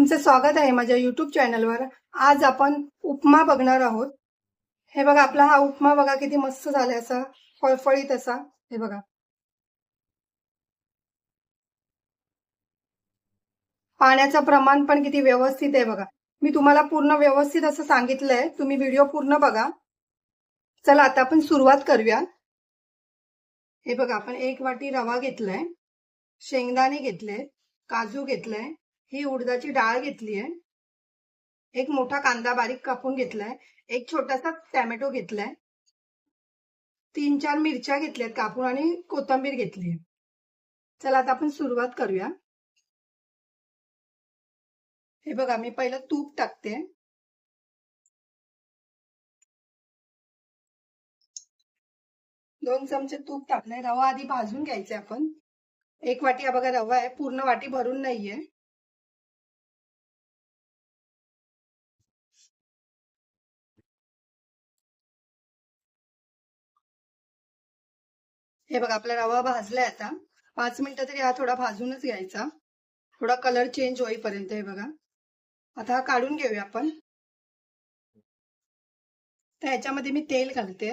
तुमचे स्वागत आहे माझ्या YouTube चॅनलवर। आज आपण उपमा बघणार आहोत। हे बघा, आपला हा उपमा बघा किती मस्त झालाय, असा फळफळीत असा। हे बघा, पाण्याचं प्रमाण पण किती व्यवस्थित आहे बघा। मी तुम्हाला पूर्ण व्यवस्थित असं सांगितलंय, तुम्ही व्हिडिओ पूर्ण बघा। चला आता आपण सुरुवात करूया। हे बघा, आपण 1 वाटी रवा घेतलाय, शेंगदाणे घेतले, काजू घेतलाय, ही उडदाची डाळ घेतली आहे, एक मोठा कांदा बारीक कापून घेतलाय, एक छोटासा टोमॅटो घेतलाय, 3-4 मिरच्या घेतल्यात कापून आणि कोथिंबीर घेतली। चला आता आपण सुरुवात करूया। हे बघा, मी पहिलं तूप टाकते। 2 चमचे तूप टाकले। रवा आधी भाजून घ्यायचे आपण। 1 वाटी हा बघा रवा आहे, पूर्ण वाटी भरून नाहीये। हे बघा, आपला रवा भाजलाय आता। 5 मिनिटं तरी हा थोडा भाजूनच घ्यायचा, थोडा कलर चेंज होईपर्यंत। हे बघा, आता हा काढून घेऊया आपण। तर ह्याच्यामध्ये मी तेल घालते।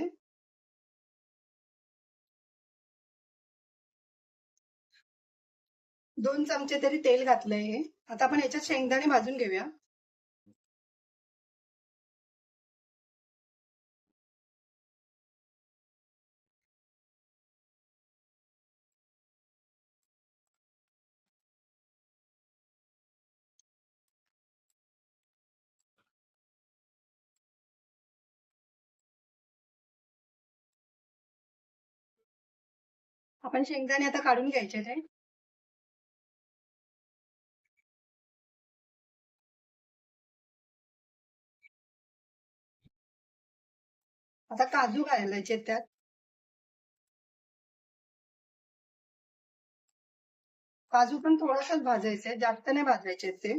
2 चमचे तरी तेल घातलंय हे। आता आपण ह्याच्यात शेंगदाणे भाजून घेऊया। आपण शेंगदाणे आता काढून घ्यायचे ते। आता काजू घालायचे त्यात। काजू पण थोडंसंच भाजायचे, जास्त नाही भाजायचे ते।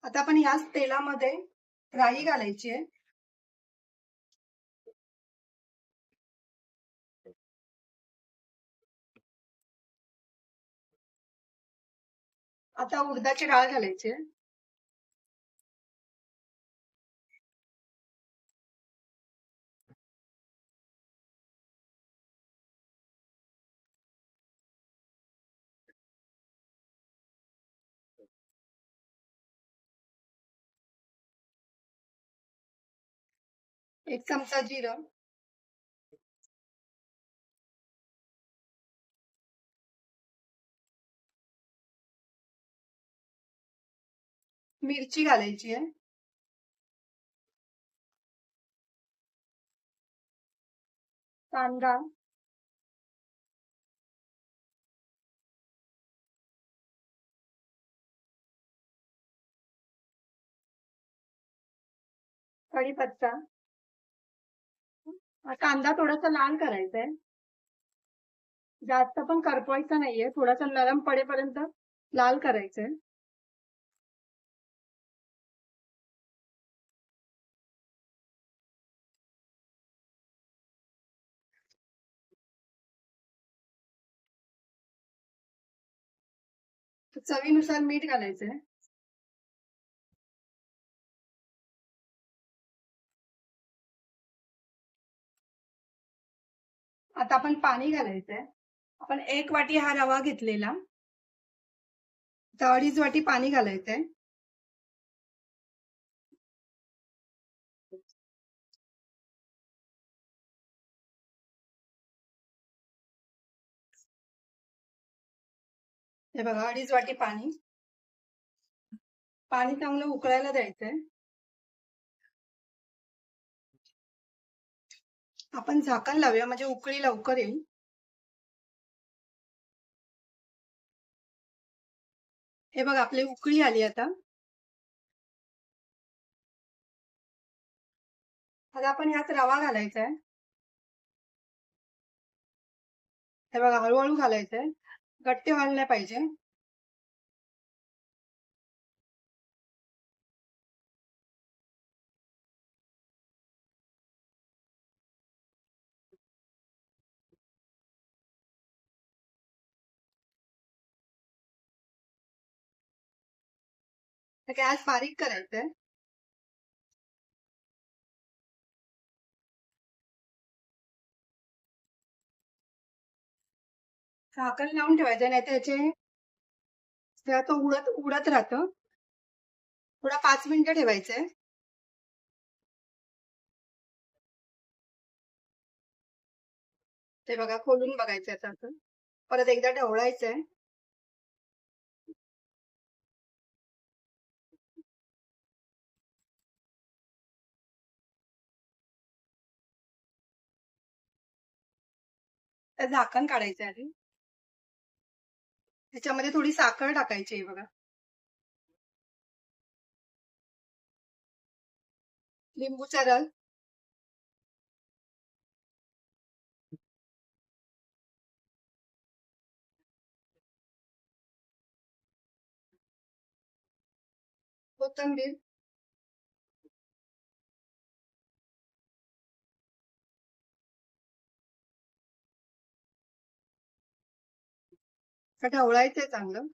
आता आपण याच तेलामध्ये राई घालायची आहे। आता उडदाची डाळ घालायची आहे। एक चमचा जिरं, मिरची घालायची आहे, कांदा, कढीपत्ता। कांदा थोडासा लाल करायचा आहे, जास्त पण करपवायचा नाहीये, थोडासा नरम पडेपर्यंत लाल करायचंय। चवीनुसार मीठ घालायचंय। आता आपण पाणी घालायचंय। आपण 1 वाटी हा रवा घेतलेला, तर 2.5 वाटी पाणी घालायचंय। हे बघा, 2.5 वाटी पाणी। पाणी चांगलं उकळायला द्यायचंय। आपण झाकण लावूया, म्हणजे उकळी लवकर येईल। हे बघा, आपली उकळी आली आता। आता आपण यात रवा घालायचा आहे। हे बघा, हळूहळू घालायचंय, गट्टे व्हायला नाही पाहिजे। गॅस बारीक करायचंय. झाकण लावून ठेवायचं, नाही त्याचे तो उडत उडत राहतं. थोडा 5 मिनिटं ठेवायचंय. ते बघा खोलून बघायचंय आता असं. परत एकदा ढवळायचंय. तर झाकण काढायचंय आधी. त्याच्यामध्ये थोडी साखर टाकायची आहे बघा. लिंबूचा रस. कोथिंबीर. ढवळायचंय चांगलं.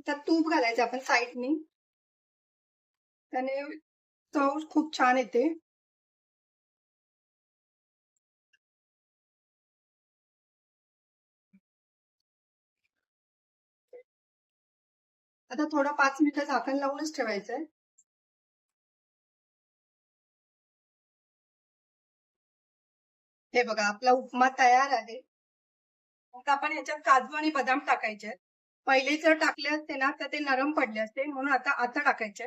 त्यात तूप घालायचं आपण साईडनी. त्याने चव खूप छान येते. आता थोडं 5 मिनिटं झाकण लावूनच ठेवायचंय. हे बघा आपला उपमा तयार आहे. आता आपण ह्याच्यात काजू आणि बदाम टाकायचे आहेत. पहिले जर टाकले असते ना तर ते नरम पडले असते, म्हणून आता आता टाकायचे.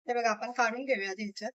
हे बघा आपण काढून घेऊया ह्याच्यात.